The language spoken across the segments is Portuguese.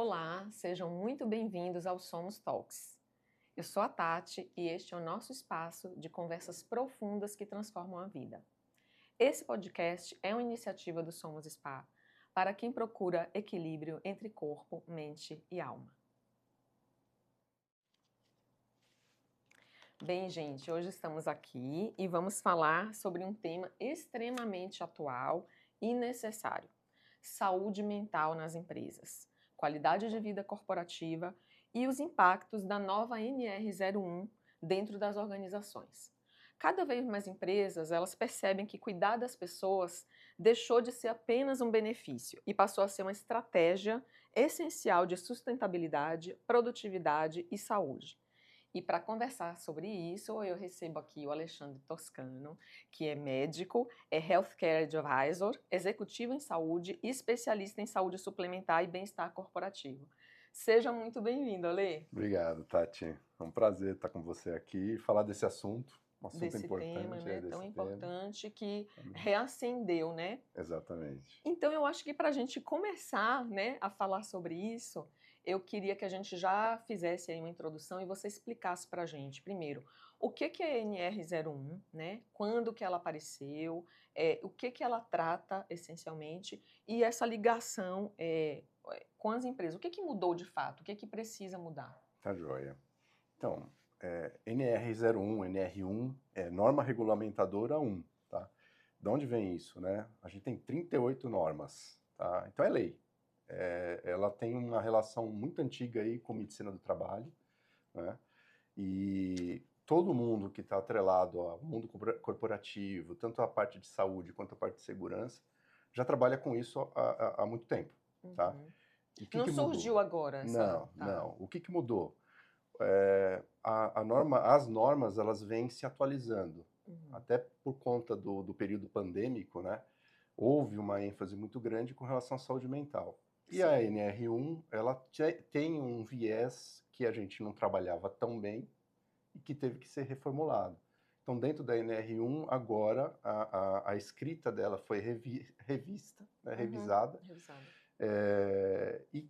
Olá, sejam muito bem-vindos ao Somos Talks. Eu sou a Tati e este é o nosso espaço de conversas profundas que transformam a vida. Esse podcast é uma iniciativa do Somos Spa para quem procura equilíbrio entre corpo, mente e alma. Bem, gente, hoje estamos aqui e vamos falar sobre um tema extremamente atual e necessário: saúde mental nas empresas, qualidade de vida corporativa e os impactos da nova NR01 dentro das organizações. Cada vez mais empresas, elas percebem que cuidar das pessoas deixou de ser apenas um benefício e passou a ser uma estratégia essencial de sustentabilidade, produtividade e saúde. E para conversar sobre isso, eu recebo aqui o Alexandre Toscano, que é médico, é Healthcare Advisor, executivo em saúde e especialista em saúde suplementar e bem-estar corporativo. Seja muito bem-vindo, Ale. Obrigado, Tati. É um prazer estar com você aqui e falar desse assunto. Um assunto Desse tema, importante, né, tão desse tema. importante que Também. reacendeu, né? Exatamente. Então, eu acho que para a gente começar, né, a falar sobre isso, eu queria que a gente já fizesse aí uma introdução e você explicasse para a gente, primeiro, o que é a NR01, né? Quando que ela apareceu, o que ela trata essencialmente e essa ligação com as empresas. O que mudou de fato? O que precisa mudar? Tá joia. Então, NR01, NR1 é Norma Regulamentadora 1, tá? De onde vem isso, né? A gente tem 38 normas, tá? Então é lei. Ela tem uma relação muito antiga aí com medicina do trabalho, né? E todo mundo que está atrelado ao mundo corporativo, tanto a parte de saúde quanto a parte de segurança, já trabalha com isso há muito tempo, tá? Uhum. E o que Não que mudou? surgiu agora essa... Não, Tá. não. O que que mudou? As normas, elas vêm se atualizando. Uhum. Até por conta do período pandêmico, né? Houve uma ênfase muito grande com relação à saúde mental. E a Sim. NR1, ela tem um viés que a gente não trabalhava tão bem, e que teve que ser reformulado. Então, dentro da NR1, agora, a escrita dela foi revista, né, Uhum. revisada, Revisada. e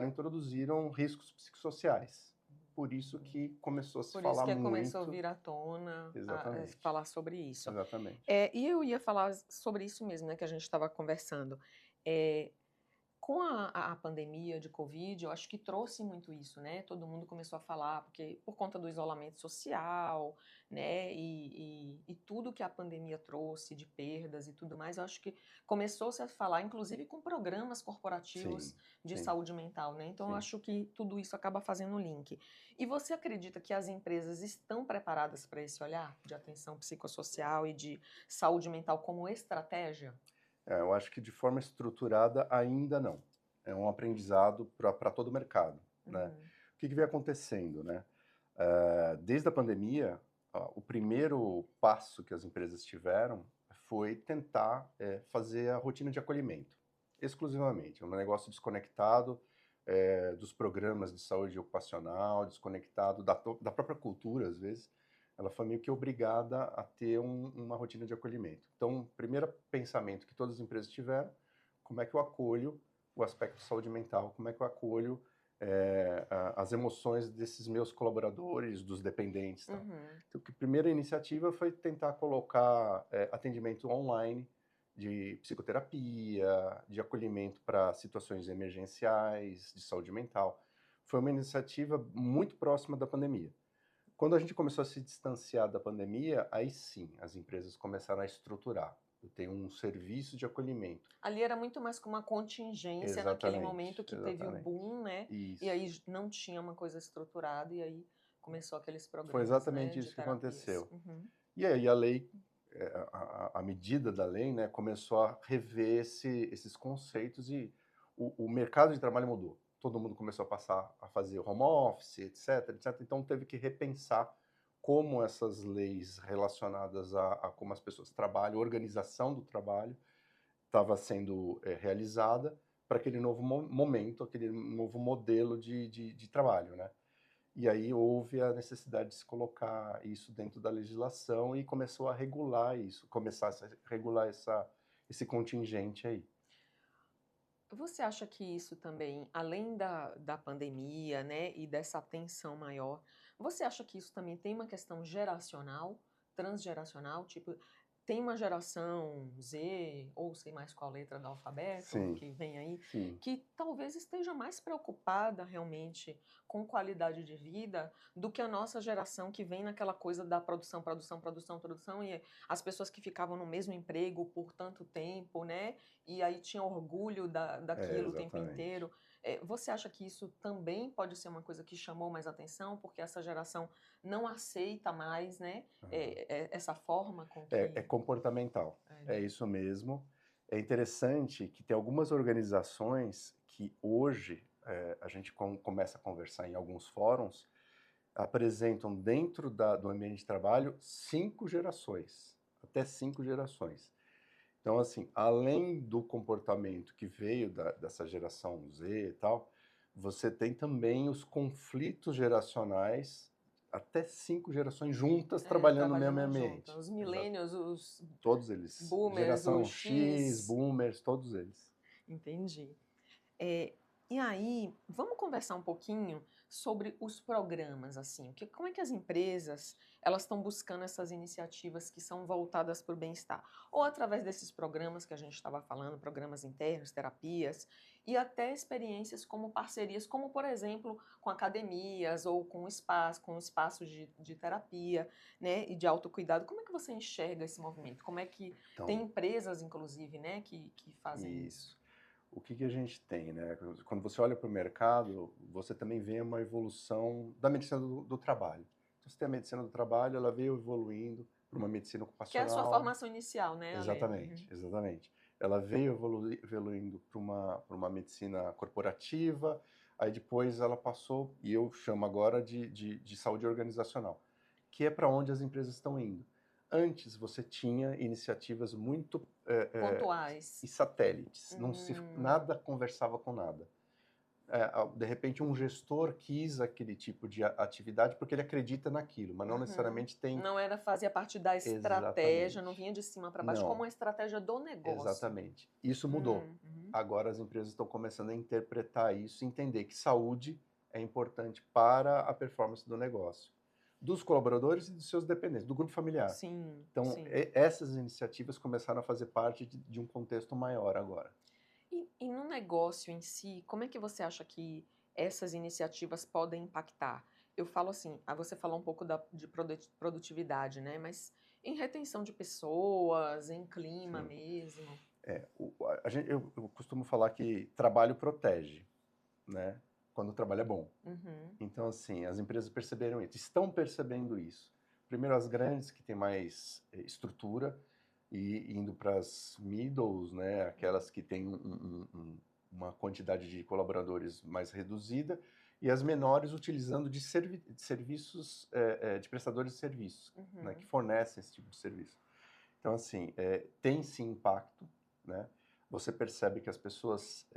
introduziram riscos psicossociais. Por isso que começou a se Por isso falar que começou a muito. vir à tona, a Exatamente, falar sobre isso. exatamente. E eu ia falar sobre isso mesmo, né, que a gente estava conversando. É, com a pandemia de Covid, eu acho que trouxe muito isso, né? Todo mundo começou a falar, porque por conta do isolamento social, né? E tudo que a pandemia trouxe de perdas e tudo mais, eu acho que começou-se a falar, inclusive com programas corporativos Sim, de sim, saúde mental, né? Então eu sim. acho que tudo isso acaba fazendo um link. E você acredita que as empresas estão preparadas para esse olhar de atenção psicossocial e de saúde mental como estratégia? Eu acho que de forma estruturada ainda não. É um aprendizado para todo o mercado, né? Uhum. O que vem acontecendo, né? Desde a pandemia, o primeiro passo que as empresas tiveram foi tentar fazer a rotina de acolhimento, exclusivamente. É um negócio desconectado dos programas de saúde ocupacional, desconectado da própria cultura, às vezes. Ela foi meio que obrigada a ter uma rotina de acolhimento. Então, o primeiro pensamento que todas as empresas tiveram: como é que eu acolho o aspecto de saúde mental, como é que eu acolho as emoções desses meus colaboradores, dos dependentes, tal. Uhum. Então, a primeira iniciativa foi tentar colocar atendimento online de psicoterapia, de acolhimento para situações emergenciais, de saúde mental. Foi uma iniciativa muito próxima da pandemia. Quando a gente começou a se distanciar da pandemia, aí sim, as empresas começaram a estruturar. Eu tenho um serviço de acolhimento. Ali era muito mais como uma contingência naquele momento Exatamente, que teve o exatamente. boom, né? E Isso. aí não tinha uma coisa estruturada e aí começou aqueles Foi programas, né, exatamente de isso que terapias. aconteceu. Uhum. E aí a lei, a medida da lei, né, começou a rever esses conceitos e o mercado de trabalho mudou. Todo mundo começou a passar a fazer home office, etc, etc. Então teve que repensar como essas leis relacionadas a como as pessoas trabalham, a organização do trabalho, estava sendo realizada para aquele novo momento, aquele novo modelo de trabalho, né? E aí houve a necessidade de se colocar isso dentro da legislação e começou a regular isso, começar a regular esse contingente aí. Você acha que isso também, além da pandemia, né, e dessa tensão maior, você acha que isso também tem uma questão geracional, transgeracional? Tipo, tem uma geração Z, ou sei mais qual letra do alfabeto Sim, que vem aí, sim. que talvez esteja mais preocupada realmente com qualidade de vida do que a nossa geração que vem naquela coisa da produção, produção, produção, produção, e as pessoas que ficavam no mesmo emprego por tanto tempo, né? E aí tinha orgulho daquilo o tempo Exatamente. inteiro. Você acha que isso também pode ser uma coisa que chamou mais atenção, porque essa geração não aceita mais, né, Aham. essa forma com É que... comportamental, É, é né? isso mesmo. É interessante que tem algumas organizações que hoje a gente começa a conversar em alguns fóruns, apresentam dentro do ambiente de trabalho 5 gerações, até 5 gerações. Então, assim, além do comportamento que veio dessa geração Z e tal, você tem também os conflitos geracionais, até 5 gerações juntas trabalhando no mesmo Trabalhando junto. ambiente. Os Exato. millennials, os Todos eles. boomers, os Geração X, X. boomers, todos eles. Entendi. É, e aí, vamos conversar um pouquinho sobre os programas, assim, como é que as empresas elas estão buscando essas iniciativas que são voltadas para o bem-estar, ou através desses programas que a gente estava falando, programas internos, terapias, e até experiências como parcerias, como por exemplo com academias ou com espaços de terapia, né, e de autocuidado. Como é que você enxerga esse movimento? Como é que tem Então, empresas, inclusive, né, que fazem isso? isso. O que a gente tem, né? Quando você olha para o mercado, você também vê uma evolução da medicina do trabalho. Então, você tem a medicina do trabalho, ela veio evoluindo para uma medicina Que é a sua ocupacional. formação inicial, né, Ale? Exatamente, Uhum. exatamente. Ela veio evoluindo para uma medicina corporativa, aí depois ela passou, e eu chamo agora de saúde organizacional, que é para onde as empresas estão indo. Antes você tinha iniciativas muito e Pontuais. satélites, não se, Hum, nada conversava com nada. De repente um gestor quis aquele tipo de atividade porque ele acredita naquilo, mas não uhum. necessariamente tem Não era fazia parte da estratégia, não exatamente. vinha de cima para baixo, como Não, uma estratégia do negócio. exatamente. Isso mudou. Uhum. Agora as empresas estão começando a interpretar isso e entender que saúde é importante para a performance do negócio, dos colaboradores e dos seus dependentes, do grupo familiar. Sim, Então, sim. essas iniciativas começaram a fazer parte de um contexto maior agora. E no negócio em si, como é que você acha que essas iniciativas podem impactar? Eu falo assim, você falou um pouco de produtividade, né? Mas em retenção de pessoas, em clima Sim. mesmo. Eu costumo falar que trabalho protege, né? Quando o trabalho é bom. Uhum. Então, assim, as empresas perceberam isso, estão percebendo isso. Primeiro, as grandes, que têm mais estrutura, e indo para as middles, né, aquelas que têm uma quantidade de colaboradores mais reduzida, e as menores utilizando de serviços, de prestadores de serviços, né, que Uhum. fornecem esse tipo de serviço. Então, assim, tem sim impacto, né? Você percebe que as pessoas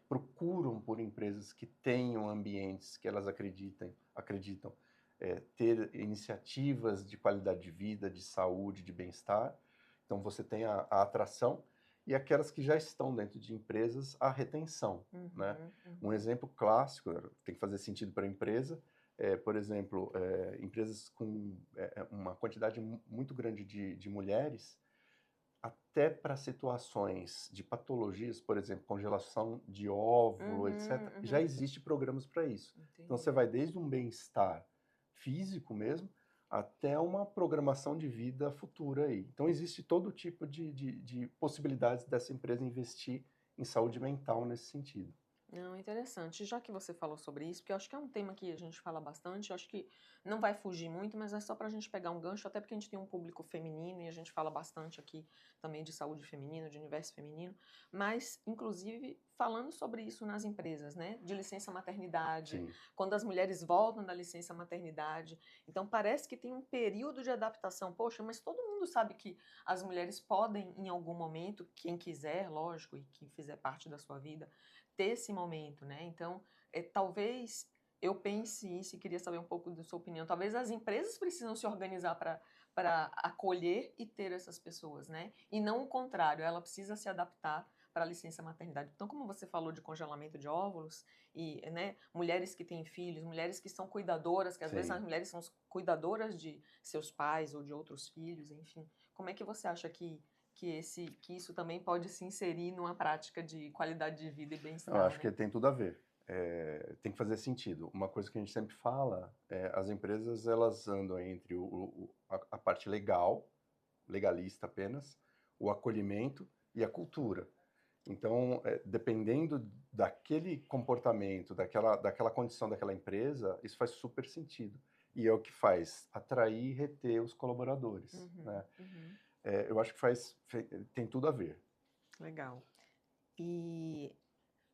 procuram por empresas que tenham ambientes que elas acreditam ter iniciativas de qualidade de vida, de saúde, de bem-estar. Então, você tem a atração e aquelas que já estão dentro de empresas, a retenção, né? Uhum, Um uhum. exemplo clássico, tem que fazer sentido para a empresa, por exemplo, empresas com uma quantidade muito grande de mulheres, até para situações de patologias, por exemplo, congelação de óvulo, Uhum, etc., já uhum. existe programas para isso. Então você Entendi. vai desde um bem-estar físico mesmo, até uma programação de vida futura aí. Então existe todo tipo de possibilidades dessa empresa investir em saúde mental nesse sentido. Não, interessante. Já que você falou sobre isso, porque eu acho que é um tema que a gente fala bastante, eu acho que não vai fugir muito, mas é só para a gente pegar um gancho, até porque a gente tem um público feminino e a gente fala bastante aqui também de saúde feminina, de universo feminino, mas inclusive falando sobre isso nas empresas, né? De licença maternidade, Sim, quando as mulheres voltam da licença maternidade. Então parece que tem um período de adaptação. Poxa, mas todo mundo sabe que as mulheres podem, em algum momento, quem quiser, lógico, e quem fizer parte da sua vida ter esse momento, né? Então, talvez eu pense isso e queria saber um pouco da sua opinião. Talvez as empresas precisam se organizar para acolher e ter essas pessoas, né? E não o contrário, ela precisa se adaptar para a licença maternidade. Então, como você falou de congelamento de óvulos, e, né, mulheres que têm filhos, mulheres que são cuidadoras, que às vezes as Sim. mulheres são cuidadoras de seus pais ou de outros filhos, enfim. Como é que você acha que isso também pode se inserir numa prática de qualidade de vida e Eu bem-estar, acho que né? tem tudo a ver. Tem que fazer sentido. Uma coisa que a gente sempre fala é as empresas elas andam entre a parte legal, legalista apenas, o acolhimento e a cultura. Então, dependendo daquele comportamento, daquela condição daquela empresa, isso faz super sentido. E é o que faz atrair e reter os colaboradores, Uhum, né? uhum. Eu acho que tem tudo a ver. Legal. E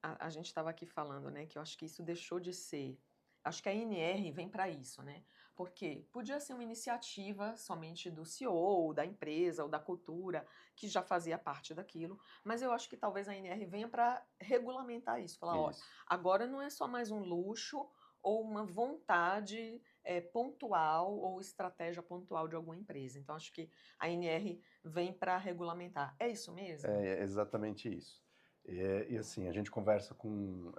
a gente estava aqui falando, né, que eu acho que isso deixou de ser. Acho que a NR vem para isso, né? Porque podia ser uma iniciativa somente do CEO, da empresa ou da cultura, que já fazia parte daquilo, mas eu acho que talvez a NR venha para regulamentar isso. Falar, ó, Isso. agora não é só mais um luxo ou uma vontade pontual ou estratégia pontual de alguma empresa. Então, acho que a NR vem para regulamentar. É isso mesmo? É exatamente isso. E assim, a gente conversa com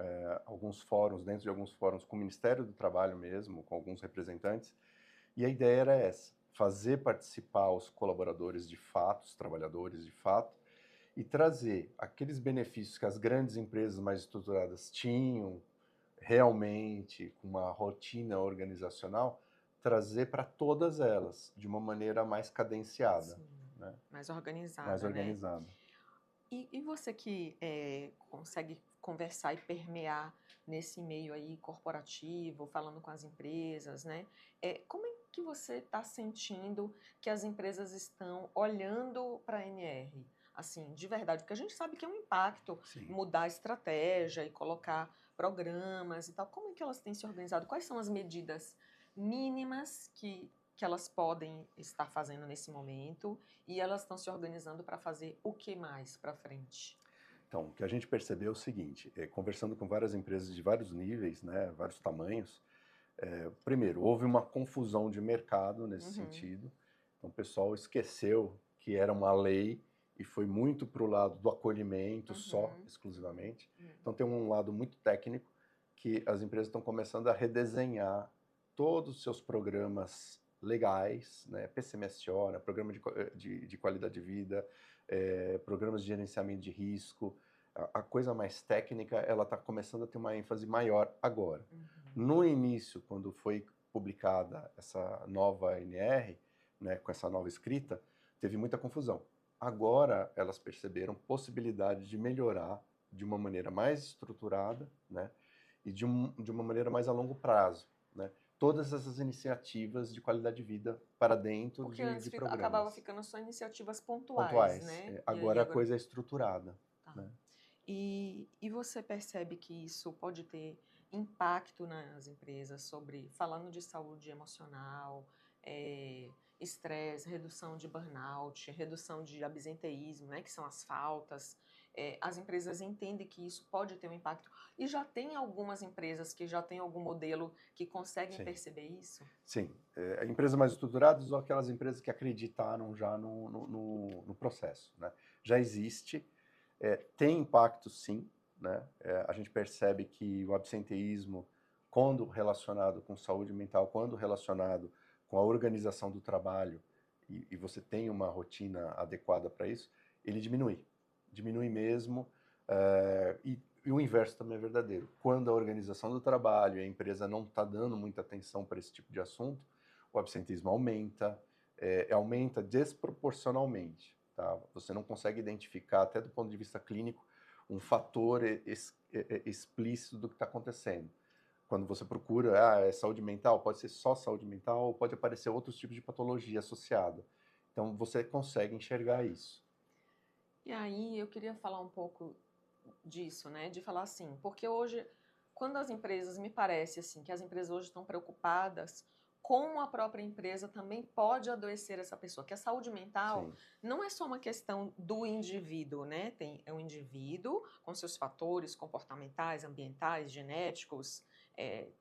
alguns fóruns, dentro de alguns fóruns, com o Ministério do Trabalho mesmo, com alguns representantes, e a ideia era essa, fazer participar os colaboradores de fato, os trabalhadores de fato, e trazer aqueles benefícios que as grandes empresas mais estruturadas tinham realmente, com uma rotina organizacional, trazer para todas elas, de uma maneira mais cadenciada, Sim, né? mais Mais organizada, né? organizada. E você que consegue conversar e permear nesse meio aí corporativo, falando com as empresas, né? Como é que você está sentindo que as empresas estão olhando para a NR? Assim, de verdade, porque a gente sabe que é um impacto Sim. mudar a estratégia e colocar programas e tal. Como é que elas têm se organizado? Quais são as medidas mínimas que elas podem estar fazendo nesse momento? E elas estão se organizando para fazer o que mais para frente? Então, o que a gente percebeu é o seguinte, conversando com várias empresas de vários níveis, né, vários tamanhos, primeiro, houve uma confusão de mercado nesse Uhum, sentido. Então, o pessoal esqueceu que era uma lei e foi muito para o lado do acolhimento só, uhum, exclusivamente. uhum, Então, tem um lado muito técnico que as empresas estão começando a redesenhar todos os seus programas legais, né, PCMSO, né, Programa de Qualidade de Vida, programas de gerenciamento de risco. A coisa mais técnica, ela está começando a ter uma ênfase maior agora. uhum. No início, quando foi publicada essa nova NR, né, com essa nova escrita, teve muita confusão. Agora elas perceberam possibilidade de melhorar de uma maneira mais estruturada, né, e de uma maneira mais a longo prazo, né, todas essas iniciativas de qualidade de vida para dentro Porque de antes acabava programas ficando só iniciativas pontuais, pontuais. né? E aí Agora a agora. coisa é estruturada, Tá. né? E você percebe que isso pode ter impacto nas empresas sobre, falando de saúde emocional, estresse, redução de burnout, redução de absenteísmo, né, que são as faltas. As empresas entendem que isso pode ter um impacto. E já tem algumas empresas que já têm algum modelo que conseguem Sim. perceber isso? Sim, empresas mais estruturadas ou aquelas empresas que acreditaram já no processo, né? Já existe, tem impacto sim, né? A gente percebe que o absenteísmo, quando relacionado com saúde mental, quando relacionado com a organização do trabalho, e você tem uma rotina adequada para isso, ele diminui mesmo, e o inverso também é verdadeiro. Quando a organização do trabalho e a empresa não está dando muita atenção para esse tipo de assunto, o absenteísmo aumenta, aumenta desproporcionalmente. Tá? Você não consegue identificar, até do ponto de vista clínico, um fator explícito do que está acontecendo. Quando você procura, é saúde mental, pode ser só saúde mental, ou pode aparecer outros tipos de patologia associada. Então, você consegue enxergar isso. E aí eu queria falar um pouco disso, né? De falar assim, porque hoje, quando as empresas, me parece assim, que as empresas hoje estão preocupadas como a própria empresa também pode adoecer essa pessoa, que a saúde mental Sim, não é só uma questão do indivíduo, né? É um indivíduo com seus fatores comportamentais, ambientais, genéticos,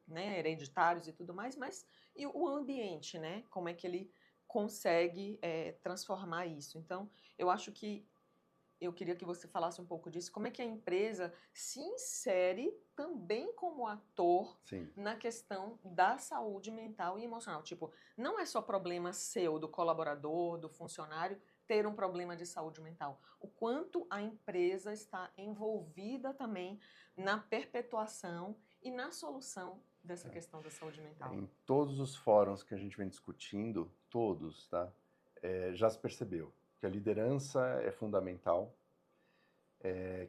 né, hereditários e tudo mais, mas e o ambiente, né? Como é que ele consegue transformar isso? Então, eu acho que eu queria que você falasse um pouco disso. Como é que a empresa se insere também como ator Sim. na questão da saúde mental e emocional? Tipo, não é só problema seu, do colaborador, do funcionário, ter um problema de saúde mental. O quanto a empresa está envolvida também na perpetuação e na solução dessa questão da saúde mental. Em todos os fóruns que a gente vem discutindo, todos, tá? Já se percebeu que a liderança é fundamental,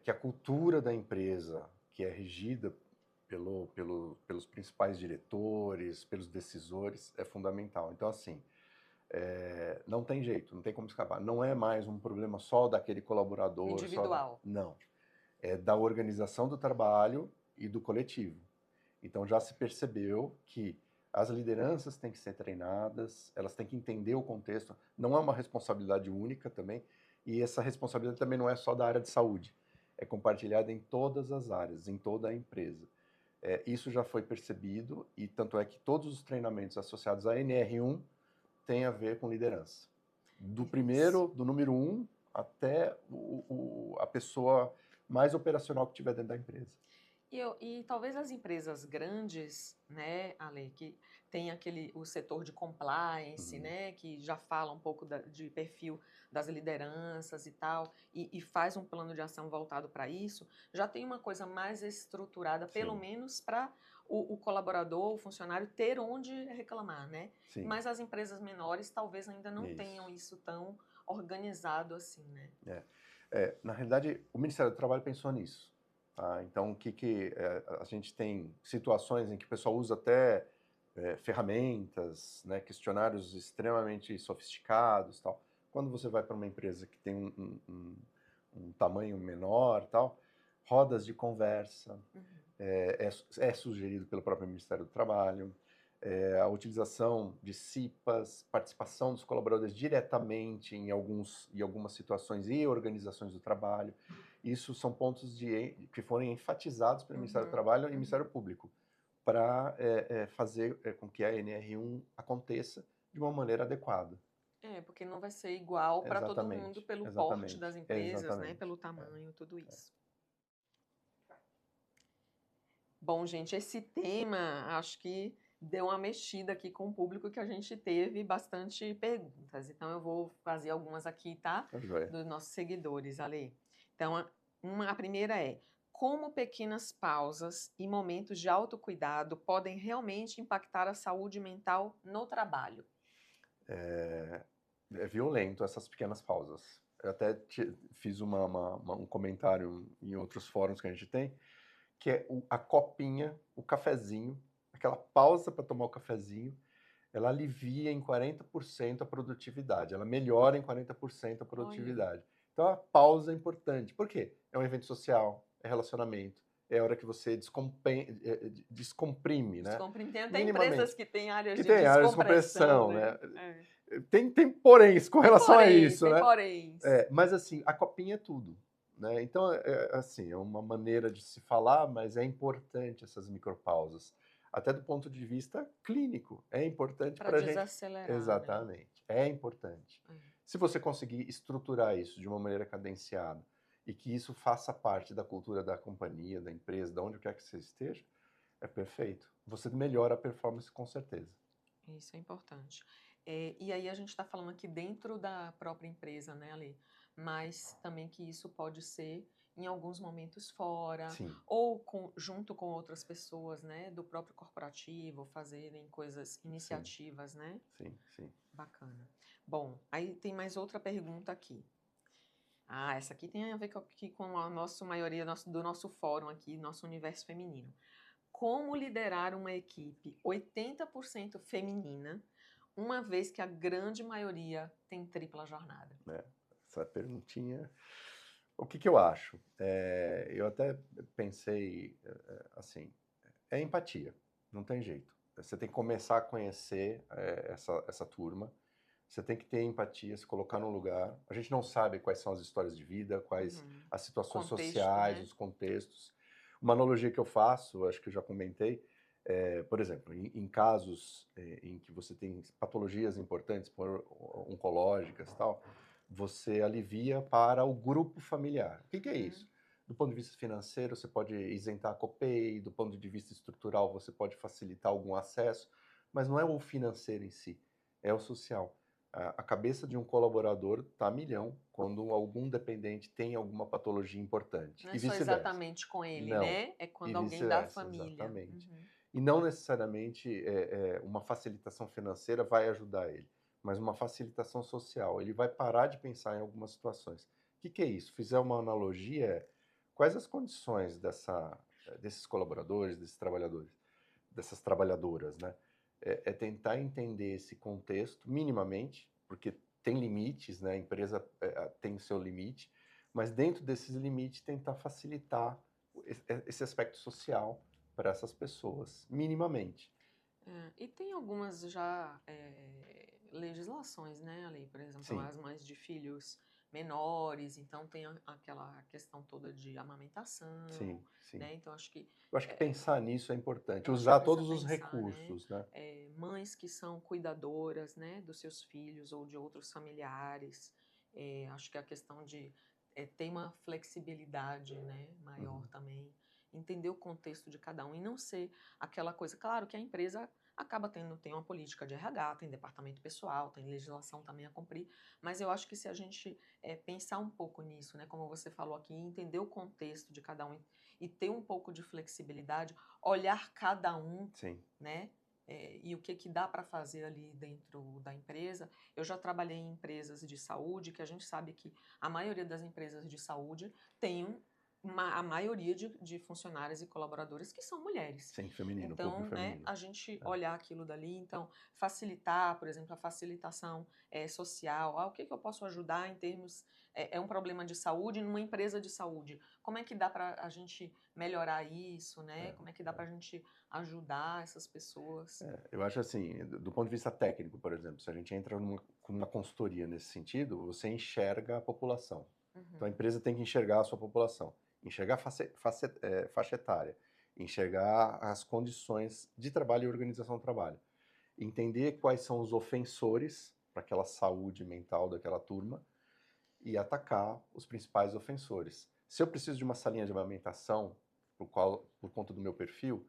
que a cultura da empresa, que é regida pelos principais diretores, pelos decisores, é fundamental. Então, assim, não tem jeito, não tem como escapar. Não é mais um problema só daquele colaborador, Individual. não. É da organização do trabalho e do coletivo. Então já se percebeu que as lideranças têm que ser treinadas, elas têm que entender o contexto. Não é uma responsabilidade única também, e essa responsabilidade também não é só da área de saúde. É compartilhada em todas as áreas, em toda a empresa. Isso já foi percebido, e tanto é que todos os treinamentos associados à NR1 têm a ver com liderança. Do número 1 até a pessoa mais operacional que tiver dentro da empresa. E talvez as empresas grandes, né, Ale, que tem o setor de compliance, né, que já fala um pouco de perfil das lideranças e tal, e faz um plano de ação voltado para isso, já tem uma coisa mais estruturada, pelo Sim. menos para o colaborador, o funcionário, ter onde reclamar, né? Sim. Mas as empresas menores talvez ainda não Isso. tenham isso tão organizado assim, né? Na realidade, o Ministério do Trabalho pensou nisso. Tá? Então, a gente tem situações em que o pessoal usa até ferramentas, né, questionários extremamente sofisticados, tal. Quando você vai para uma empresa que tem um tamanho menor, tal, rodas de conversa, é sugerido pelo próprio Ministério do Trabalho, a utilização de CIPAs, participação dos colaboradores diretamente em algumas situações e organizações do trabalho. Isso são pontos que foram enfatizados pelo Ministério do Trabalho e Ministério Público para fazer com que a NR1 aconteça de uma maneira adequada. Porque não vai ser igual para todo mundo pelo porte das empresas, né? Pelo tamanho, tudo isso. Bom, gente, esse tema acho que deu uma mexida aqui com o público que a gente teve bastante perguntas. Então eu vou fazer algumas aqui, tá? Dos nossos seguidores, Ale. Então, a primeira é: como pequenas pausas e momentos de autocuidado podem realmente impactar a saúde mental no trabalho? É violento essas pequenas pausas. Eu até fiz um comentário em outros fóruns que a gente tem, que é a copinha, o cafezinho, aquela pausa para tomar o cafezinho, ela alivia em 40% a produtividade, ela melhora em 40% a produtividade. Olha. Então a pausa é importante. Por quê? É um evento social, é relacionamento, é a hora que você descomprime, né? Descomprime. Tem até empresas que têm áreas de descompressão, né? Tem poréns com relação a isso, né? Tem poréns. Mas assim, a copinha é tudo. Né? Então, assim, é uma maneira de se falar, mas é importante essas micropausas. Até do ponto de vista clínico, é importante para a gente. Desacelerar. Exatamente, né? É importante. Se você conseguir estruturar isso de uma maneira cadenciada e que isso faça parte da cultura da companhia, da empresa, de onde quer que você esteja, é perfeito. Você melhora a performance com certeza. Isso é importante. E aí a gente está falando aqui dentro da própria empresa, né, Ale? Mas também que isso pode ser em alguns momentos fora, Sim. ou junto com outras pessoas, né, do próprio corporativo, fazerem iniciativas, sim. né? Sim. Bacana. Bom, aí tem mais outra pergunta aqui. Essa aqui tem a ver com a nossa maioria do nosso fórum aqui, nosso universo feminino. Como liderar uma equipe 80% feminina, uma vez que a grande maioria tem tripla jornada? Essa perguntinha. O que eu acho? Eu até pensei assim, é empatia, não tem jeito. Você tem que começar a conhecer essa turma, você tem que ter empatia, se colocar no lugar. A gente não sabe quais são as histórias de vida, quais as situações sociais, né? Os contextos. Uma analogia que eu faço, acho que eu já comentei, por exemplo, em casos em que você tem patologias importantes, oncológicas e tal, você alivia para o grupo familiar. O que é Uhum. isso? Do ponto de vista financeiro, você pode isentar a Copay, do ponto de vista estrutural, você pode facilitar algum acesso, mas não é o financeiro em si, é o social. A cabeça de um colaborador está a milhão quando algum dependente tem alguma patologia importante, Não e é só vice-versa. exatamente com ele, Não, né? É e quando alguém da vice-versa, família. exatamente. Uhum. E não necessariamente uma facilitação financeira vai ajudar ele, mas uma facilitação social. Ele vai parar de pensar em algumas situações. O que é isso? Fizer uma analogia, quais as condições desses colaboradores, desses trabalhadores, dessas trabalhadoras, né? É tentar entender esse contexto minimamente, porque tem limites, né? A empresa tem o seu limite, mas dentro desses limites tentar facilitar esse aspecto social para essas pessoas, minimamente. E tem algumas já legislações, né, ali, por exemplo, Sim, as mães de filhos menores, então tem aquela questão toda de amamentação, sim, sim. né? Então acho que Eu acho que eh, pensar nisso é importante, eu acho que usar precisa todos os pensar, né? recursos, né? Mães que são cuidadoras, né, dos seus filhos ou de outros familiares. Acho que a questão de ter uma flexibilidade, né, maior Uhum, também, entender o contexto de cada um e não ser aquela coisa. Claro que a empresa acaba tem uma política de RH, tem departamento pessoal, tem legislação também a cumprir, mas eu acho que se a gente pensar um pouco nisso, né, como você falou aqui, entender o contexto de cada um e ter um pouco de flexibilidade, olhar cada um, sim, né? E o que, que dá para fazer ali dentro da empresa. Eu já trabalhei em empresas de saúde, que a gente sabe que a maioria das empresas de saúde tem a maioria de funcionários e colaboradores que são mulheres. sim, feminino, público Então, né, feminino. a gente É. olhar aquilo dali, então, facilitar, por exemplo, a facilitação social. O que, que eu posso ajudar em termos. É um problema de saúde numa empresa de saúde. Como é que dá para a gente melhorar isso, né? É. Como é que dá para a gente ajudar essas pessoas? Eu acho assim, do ponto de vista técnico, por exemplo, se a gente entra com uma consultoria nesse sentido, você enxerga a população. Então a Uhum, empresa tem que enxergar a sua população, enxergar a faixa etária, enxergar as condições de trabalho e organização do trabalho, entender quais são os ofensores para aquela saúde mental daquela turma e atacar os principais ofensores. Se eu preciso de uma salinha de amamentação, por conta do meu perfil,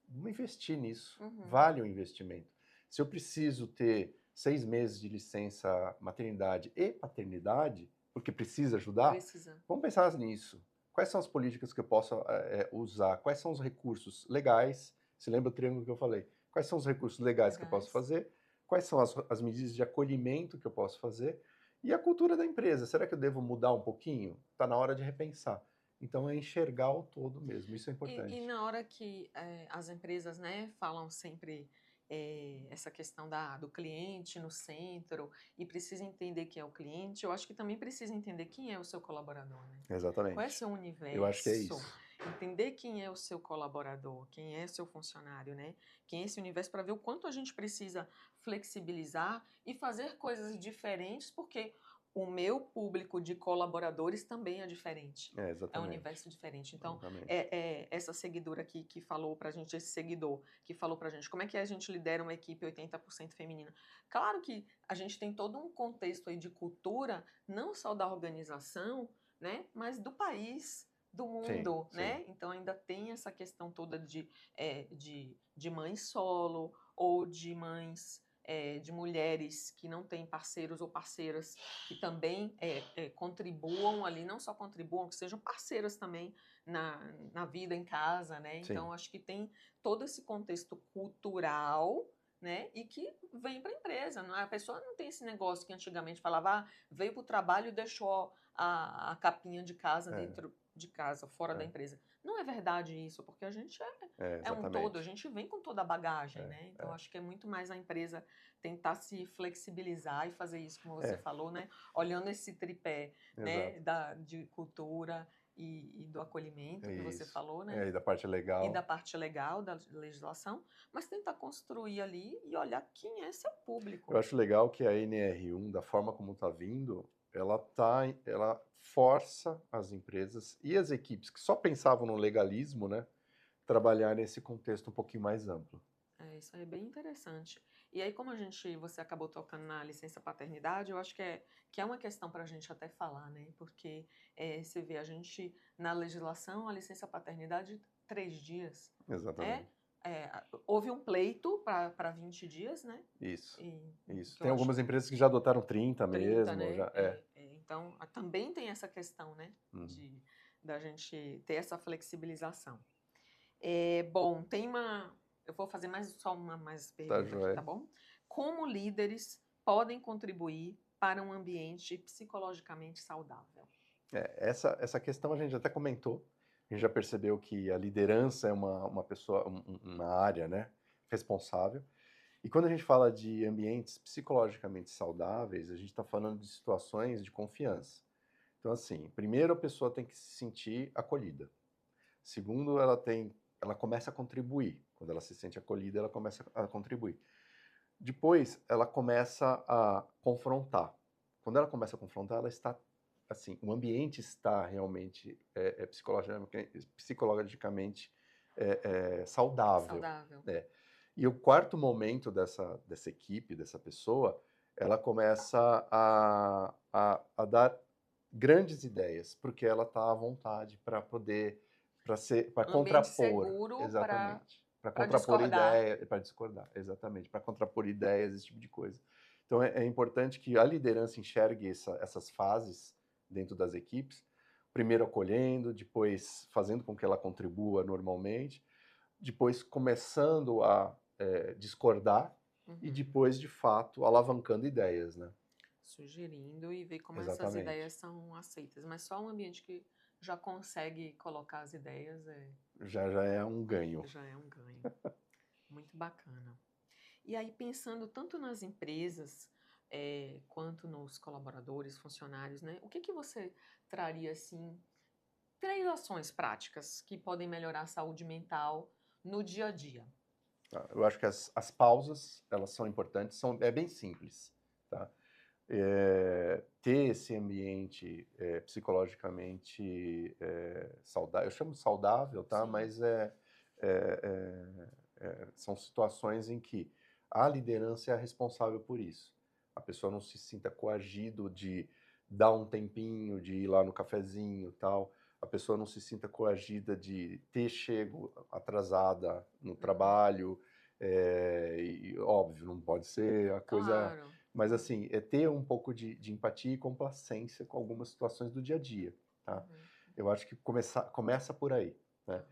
vamos investir nisso. uhum, Vale o investimento. Se eu preciso ter 6 meses de licença maternidade e paternidade, porque precisa ajudar, precisa. vamos pensar nisso. Quais são as políticas que eu posso usar? Quais são os recursos legais? Se lembra o triângulo que eu falei? Quais são os recursos legais que eu posso Legais. fazer? Quais são as medidas de acolhimento que eu posso fazer? E a cultura da empresa, será que eu devo mudar um pouquinho? Está na hora de repensar. Então é enxergar o todo mesmo, isso é E importante. na hora que as empresas, né, falam sempre essa questão do cliente no centro e precisa entender quem é o cliente, eu acho que também precisa entender quem é o seu colaborador, né? Qual é o Exatamente. seu Eu acho que é universo? isso. Entender quem é o seu colaborador, quem é seu funcionário, né? Quem é esse universo para ver o quanto a gente precisa flexibilizar e fazer coisas diferentes, porque o meu público de colaboradores também é diferente. É um Exatamente. universo diferente. Então, Exatamente. essa seguidora aqui que falou pra gente, esse seguidor que falou pra gente, como é que a gente lidera uma equipe 80% feminina? Claro que a gente tem todo um contexto aí de cultura, não só da organização, né, mas do país, do Sim, mundo, sim. né? Então ainda tem essa questão toda de mães solo ou de mães de mulheres que não têm parceiros ou parceiras que também contribuam ali, não só contribuam, que sejam parceiras também na vida em casa, né? Sim. Então, acho que tem todo esse contexto cultural, né? E que vem para a empresa. A pessoa não tem esse negócio que antigamente falava, veio para o trabalho e deixou a capinha de casa É, dentro de casa, fora da é, empresa. Não é verdade isso, porque a gente é um todo, a exatamente. gente vem com toda a bagagem, É, né? Então, é, acho que é muito mais a empresa tentar se flexibilizar e fazer isso, como você é, falou, né? Olhando esse tripé, né, exato. de cultura e do acolhimento É que você isso. falou, né? É, e da parte E da legal, parte legal da legislação, mas tentar construir ali e olhar quem é seu eu público. acho legal que a NR1, da forma como está vindo, ela força as empresas e as equipes que só pensavam no legalismo, né, trabalhar nesse contexto um pouquinho mais amplo. Isso aí é bem interessante. E aí, como você acabou tocando na licença paternidade, eu acho que é uma questão para a gente até falar, né? Porque você vê, na legislação, a licença paternidade, 3 dias. Exatamente. Houve um pleito para 20 dias, né? Isso. E, Isso. que eu Tem acho algumas empresas que já adotaram 30 30, mesmo, né? já é. Então, também tem essa questão, né? Uhum. Da gente ter essa flexibilização. Bom, eu vou fazer só uma mais Tá pergunta aqui, tá joia. bom? Como líderes podem contribuir para um ambiente psicologicamente saudável? Essa questão a gente até comentou. A gente já percebeu que a liderança é uma pessoa, uma área, né, responsável. E quando a gente fala de ambientes psicologicamente saudáveis, a gente está falando de situações de confiança. Então, assim, primeiro a pessoa tem que se sentir acolhida. Segundo, ela começa a contribuir. Quando ela se sente acolhida, ela começa a contribuir. Depois, ela começa a confrontar. Quando ela começa a confrontar, ela está, assim, o ambiente está realmente psicologicamente saudável. Saudável. Né? E o quarto momento dessa equipe, dessa pessoa, ela começa a dar grandes ideias, porque ela está à vontade para poder, para Ambiente contrapor, seguro exatamente, para para contrapor discordar. ideia, para discordar, exatamente, para contrapor ideias, esse tipo de coisa. Então é importante que a liderança enxergue essas fases dentro das equipes, primeiro acolhendo, depois fazendo com que ela contribua normalmente, depois começando a discordar e depois, de fato, alavancando ideias, né? Sugerindo e ver como essas ideias Exatamente. são aceitas. Mas só um ambiente que já consegue colocar as ideias Já é um ganho. já é um ganho. Muito bacana. E aí, pensando tanto nas empresas quanto nos colaboradores, funcionários, né? O que você traria, assim, 3 ações práticas que podem melhorar a saúde mental no dia a dia? Tá? Eu acho que as pausas, elas são importantes, é bem simples, tá? Ter esse ambiente psicologicamente saudável, eu chamo saudável, tá? Sim. Mas são situações em que a liderança é a responsável por isso. A pessoa não se sinta coagido de dar um tempinho, de ir lá no cafezinho, tal. A pessoa não se sinta coagida de ter chego atrasada no trabalho. E, óbvio, não pode ser a coisa. Claro. Mas, assim, é ter um pouco de empatia e complacência com algumas situações do dia a dia, tá? Eu acho que começa por aí, né?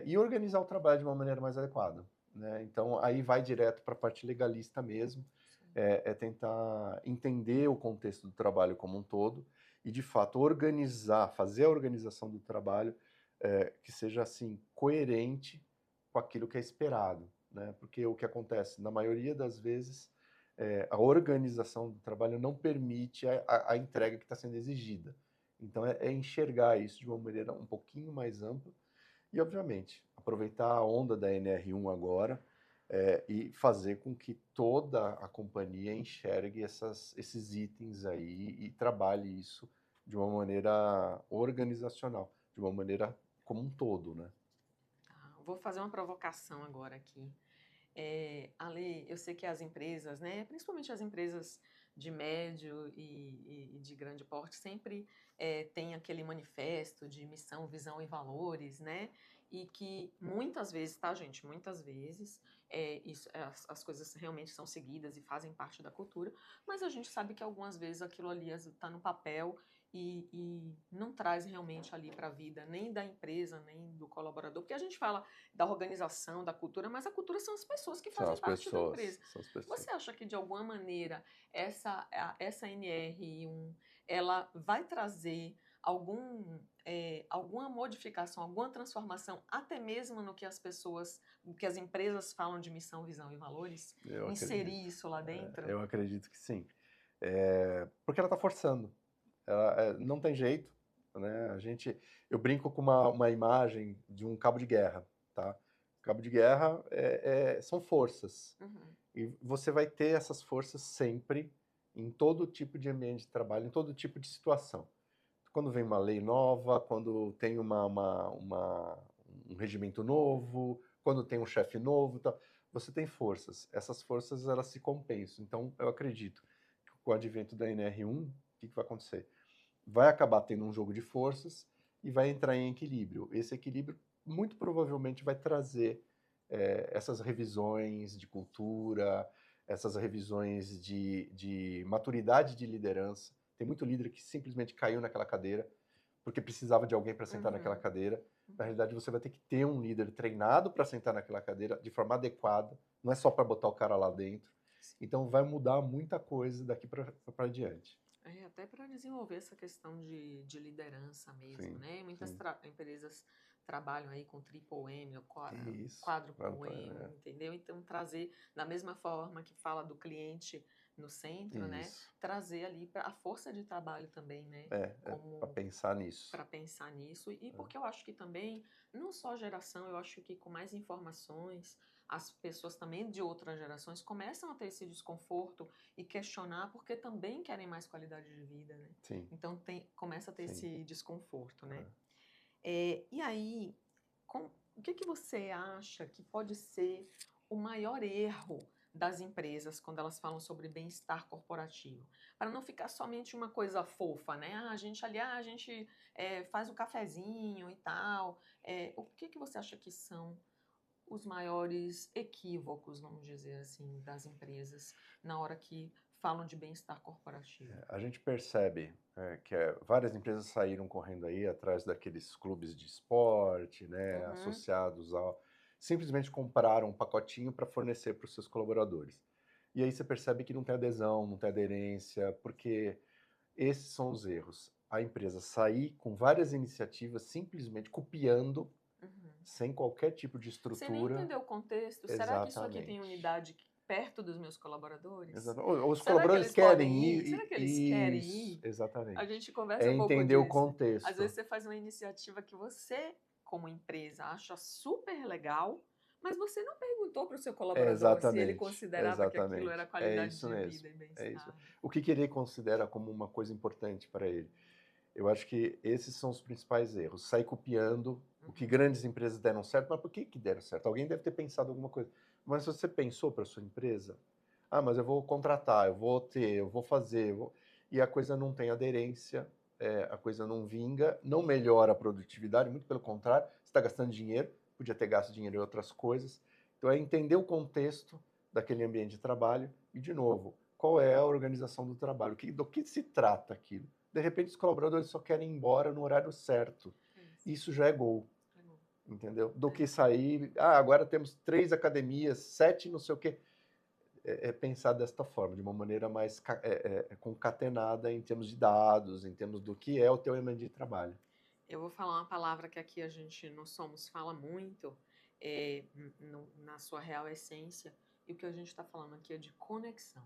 E organizar o trabalho de uma maneira mais adequada, né? Então, aí vai direto para a parte legalista mesmo, tentar entender o contexto do trabalho como um todo e, de fato, fazer a organização do trabalho que seja, assim, coerente com aquilo que é esperado, né? Porque o que acontece, na maioria das vezes, a organização do trabalho não permite a entrega que está sendo exigida. Então, é enxergar isso de uma maneira um pouquinho mais ampla e, obviamente, aproveitar a onda da NR1 agora e fazer com que toda a companhia enxergue esses itens aí e trabalhe isso de uma maneira organizacional, de uma maneira como um todo, né? Vou fazer uma provocação agora aqui. Ale, eu sei que as empresas, né, principalmente as empresas de médio e de grande porte, sempre tem aquele manifesto de missão, visão e valores, né? E que muitas vezes, tá, gente? Muitas vezes as coisas realmente são seguidas e fazem parte da cultura, mas a gente sabe que algumas vezes aquilo ali está no papel e não traz realmente ali para a vida nem da empresa, nem do colaborador, porque a gente fala da organização, da cultura, mas a cultura são as pessoas que São fazem as parte da empresa. pessoas, são as pessoas. Você acha que de alguma maneira essa NR1 ela vai trazer alguma modificação, alguma transformação, até mesmo no que no que as empresas falam de missão, visão e valores? Eu acredito. Inserir isso lá dentro? Eu acredito que sim. Porque ela está forçando. Não tem jeito, né? Eu brinco com uma imagem de um cabo de guerra, tá? Cabo de guerra são forças. E você vai ter essas forças sempre, em todo tipo de ambiente de trabalho, em todo tipo de situação. Quando vem uma lei nova, quando tem um regimento novo, quando tem um chefe novo, tal, você tem forças. Essas forças, elas se compensam. Então, eu acredito que com o advento da NR1, o que vai acontecer? Vai acabar tendo um jogo de forças e vai entrar em equilíbrio. Esse equilíbrio, muito provavelmente, vai trazer essas revisões de cultura, essas revisões de maturidade de liderança. Tem muito líder que simplesmente caiu naquela cadeira porque precisava de alguém para sentar naquela cadeira. Na realidade, você vai ter que ter um líder treinado para sentar naquela cadeira de forma adequada, não é só para botar o cara lá dentro. Então, vai mudar muita coisa daqui para diante. Até para desenvolver essa questão de liderança mesmo, Sim, né? Muitas sim. empresas trabalham aí com triple M, ou Isso, quádruplo M, entendeu? Então, trazer, da mesma forma que fala do cliente no centro, né? isso. Trazer ali a força de trabalho também, né? Para pensar nisso. Para pensar nisso. E porque eu acho que também, não só a geração, eu acho que com mais informações, as pessoas também de outras gerações começam a ter esse desconforto e questionar porque também querem mais qualidade de vida, né? Sim. Então começa a ter Sim. esse desconforto, né? E aí, o que você acha que pode ser o maior erro das empresas quando elas falam sobre bem-estar corporativo? Para não ficar somente uma coisa fofa, né? A gente faz o cafezinho e tal. O que você acha que são os maiores equívocos, vamos dizer assim, das empresas na hora que falam de bem-estar corporativo? A gente percebe que várias empresas saíram correndo aí atrás daqueles clubes de esporte, né, associados ao... Simplesmente compraram um pacotinho para fornecer para os seus colaboradores. E aí você percebe que não tem adesão, não tem aderência, porque esses são os erros. A empresa sair com várias iniciativas simplesmente copiando, sem qualquer tipo de estrutura. Você nem entendeu o contexto? Exatamente. Será que isso aqui tem unidade perto dos meus colaboradores? Os Será colaboradores que eles querem podem ir. Será que eles querem ir? Exatamente. A gente conversa um pouco entender o disso. contexto. Às vezes você faz uma iniciativa que você, como empresa, acha super legal, mas você não perguntou para o seu colaborador se ele considerava que aquilo era qualidade de vida e bem-estar. O que ele considera como uma coisa importante para ele? Eu acho que esses são os principais erros. Sair copiando o que grandes empresas deram certo, mas por que deram certo? Alguém deve ter pensado alguma coisa. Mas se você pensou para sua empresa, mas eu vou contratar, eu vou fazer, e a coisa não tem aderência, a coisa não vinga, não melhora a produtividade, muito pelo contrário, você está gastando dinheiro, podia ter gasto dinheiro em outras coisas. Então é entender o contexto daquele ambiente de trabalho e, de novo, qual é a organização do trabalho, do que se trata aquilo. De repente, os colaboradores só querem ir embora no horário certo. Isso já é gol. Entendeu? Do que sair, agora temos 3 academias, 7 não sei o quê. Pensar desta forma, de uma maneira mais concatenada em termos de dados, em termos do que é o teu ambiente de trabalho. Eu vou falar uma palavra que aqui a gente no Somos fala muito, na sua real essência, e o que a gente está falando aqui é de conexão.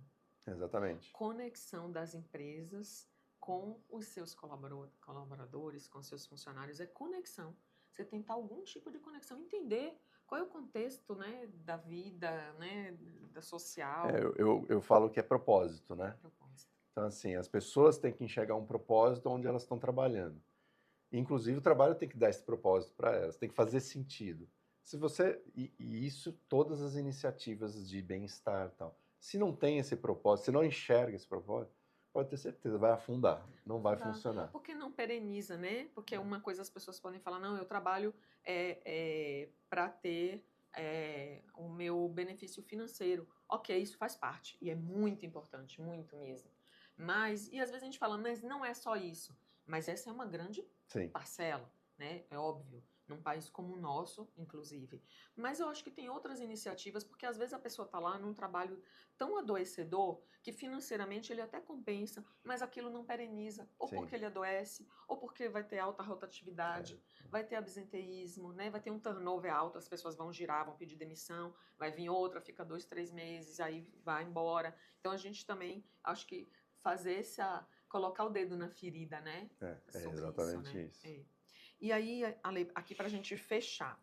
Exatamente. Conexão das empresas com os seus colaboradores, com seus funcionários, é conexão. Você tentar algum tipo de conexão, entender qual é o contexto, né, da vida, né, da social. Eu falo que é propósito, né? Propósito. Então, assim, as pessoas têm que enxergar um propósito onde elas estão trabalhando. Inclusive, o trabalho tem que dar esse propósito para elas, tem que fazer sentido. Se você... E isso, todas as iniciativas de bem-estar e tal. Se não tem esse propósito, se não enxerga esse propósito, pode ter certeza, vai afundar, não vai funcionar. Porque não pereniza, né? Porque uma coisa as pessoas podem falar, não, eu trabalho para ter o meu benefício financeiro. Ok, isso faz parte e é muito importante, muito mesmo. E às vezes a gente fala, mas não é só isso. Mas essa é uma grande parcela, né? É óbvio. Num país como o nosso, inclusive. Mas eu acho que tem outras iniciativas, porque às vezes a pessoa está lá num trabalho tão adoecedor que financeiramente ele até compensa, mas aquilo não pereniza. Ou porque ele adoece, ou porque vai ter alta rotatividade, vai ter absenteísmo, né? Vai ter um turnover alto, as pessoas vão girar, vão pedir demissão, vai vir outra, fica 2, 3 meses, aí vai embora. Então a gente também, acho que colocar o dedo na ferida, né? Sobre exatamente isso. Né? E aí, Ale, aqui para a gente fechar,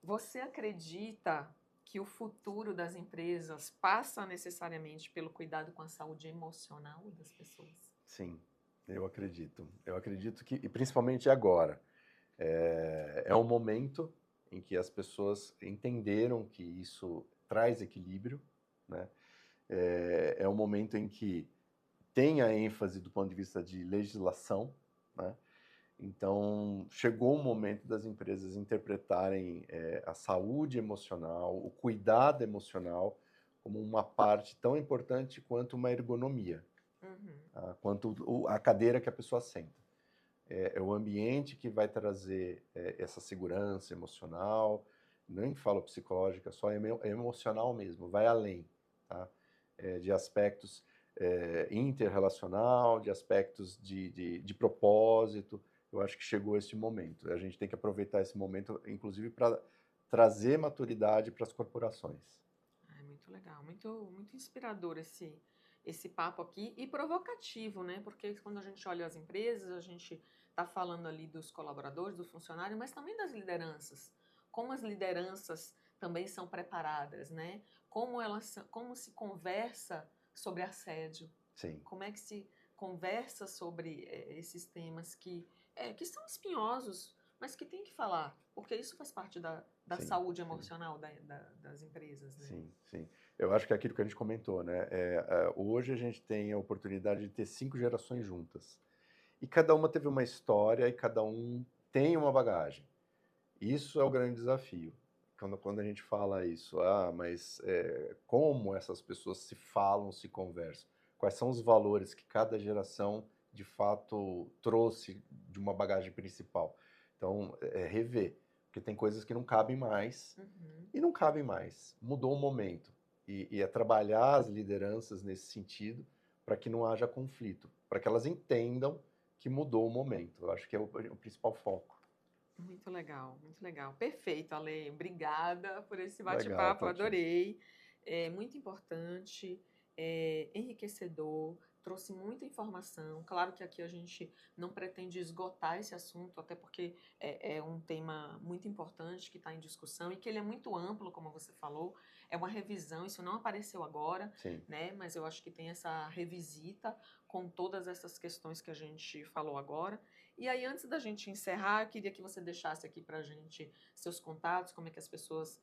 você acredita que o futuro das empresas passa necessariamente pelo cuidado com a saúde emocional das pessoas? Sim, eu acredito. Eu acredito que, e principalmente agora, é um momento em que as pessoas entenderam que isso traz equilíbrio, né? É um momento em que tem a ênfase do ponto de vista de legislação, né? Então, chegou o momento das empresas interpretarem a saúde emocional, o cuidado emocional, como uma parte tão importante quanto uma ergonomia, tá? Quanto a cadeira que a pessoa senta. É o ambiente que vai trazer essa segurança emocional, nem falo psicológica, só emocional mesmo, vai além, tá? De aspectos interrelacional, de aspectos de propósito. Eu acho que chegou esse momento. A gente tem que aproveitar esse momento, inclusive, para trazer maturidade para as corporações. Muito legal, muito inspirador esse papo aqui e provocativo, né? Porque quando a gente olha as empresas, a gente está falando ali dos colaboradores, do funcionário, mas também das lideranças. Como as lideranças também são preparadas, né? Como se conversa sobre assédio? Sim. Como é que se conversa sobre esses temas que são espinhosos, mas que tem que falar, porque isso faz parte da Sim, saúde sim. emocional das empresas, né? Sim, sim. Eu acho que é aquilo que a gente comentou, né? Hoje a gente tem a oportunidade de ter 5 gerações juntas. E cada uma teve uma história e cada um tem uma bagagem. Isso é o grande desafio. Quando a gente fala isso, mas como essas pessoas se falam, se conversam? Quais são os valores que cada geração, de fato, trouxe de uma bagagem principal? Então, rever. Porque tem coisas que não cabem mais e não cabem mais. Mudou o momento. E é trabalhar as lideranças nesse sentido para que não haja conflito, para que elas entendam que mudou o momento. Eu acho que é o principal foco. Muito legal, muito legal. Perfeito, Ale. Obrigada por esse Legal, bate-papo, Tati. adorei. É muito importante, enriquecedor, trouxe muita informação. Claro que aqui a gente não pretende esgotar esse assunto, até porque é um tema muito importante que está em discussão e que ele é muito amplo, como você falou. É uma revisão, isso não apareceu agora, Sim. né? Mas eu acho que tem essa revisita com todas essas questões que a gente falou agora. E aí, antes da gente encerrar, eu queria que você deixasse aqui para a gente seus contatos, como é que as pessoas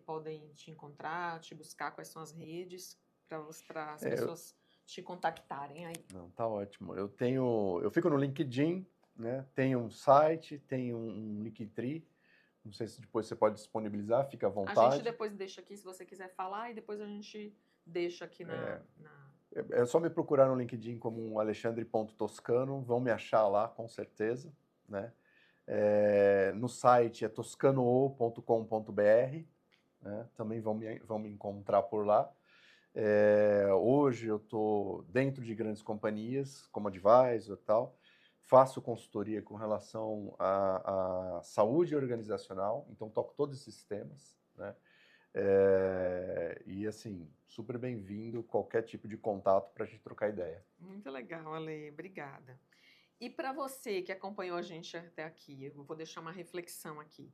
podem te encontrar, te buscar, quais são as redes para as pessoas te contactarem aí. Não, tá ótimo. Eu fico no LinkedIn, né? Tenho um site, tenho um Linktree. Não sei se depois você pode disponibilizar, fica à A vontade. gente depois deixa aqui, se você quiser falar, e depois a gente deixa aqui É só me procurar no LinkedIn como um alexandre.toscano, vão me achar lá, com certeza, né? No site é toscanoo.com.br, né? Também vão me encontrar por lá. Hoje eu estou dentro de grandes companhias, como advisor e tal, faço consultoria com relação à saúde organizacional, então toco todos esses temas, né? E assim, super bem-vindo qualquer tipo de contato para a gente trocar ideia. Muito legal, Ale, obrigada. E para você que acompanhou a gente até aqui, eu vou deixar uma reflexão aqui.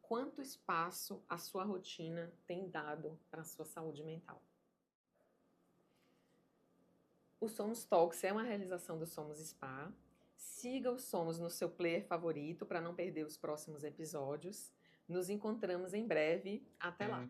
Quanto espaço a sua rotina tem dado para a sua saúde mental? O Somos Talks é uma realização do Somos Spa. Siga o Somos no seu player favorito para não perder os próximos episódios. Nos encontramos em breve. Até lá!